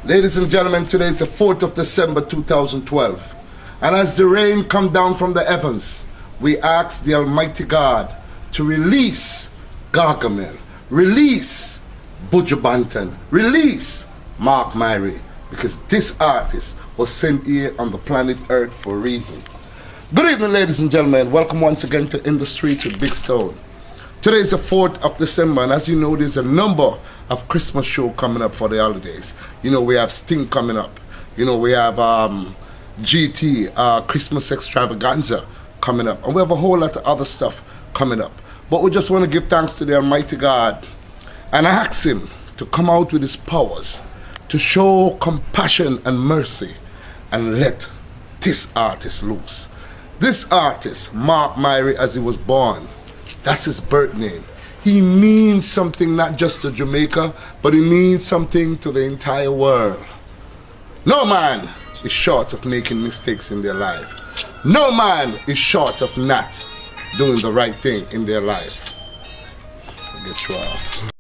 Ladies and gentlemen, today is the 4th of December 2012. And as the rain come down from the heavens, we ask the Almighty God to release Gargamel, release Buju Banton, release MYRIE, because this artist was sent here on the planet Earth for a reason. Good evening, ladies and gentlemen. Welcome once again to In the Street with Big Stone. Today is the 4th of December, and as you know, there's a number of Christmas shows coming up for the holidays. You know, we have Sting coming up. You know, we have GT, Christmas Extravaganza coming up. And we have a whole lot of other stuff coming up. But we just want to give thanks to the Almighty God and ask Him to come out with His powers, to show compassion and mercy, and let this artist loose. This artist, MYRIE, as he was born, that's his birth name. He means something not just to Jamaica, but he means something to the entire world. No man is short of making mistakes in their life. No man is short of not doing the right thing in their life. I'll get you off.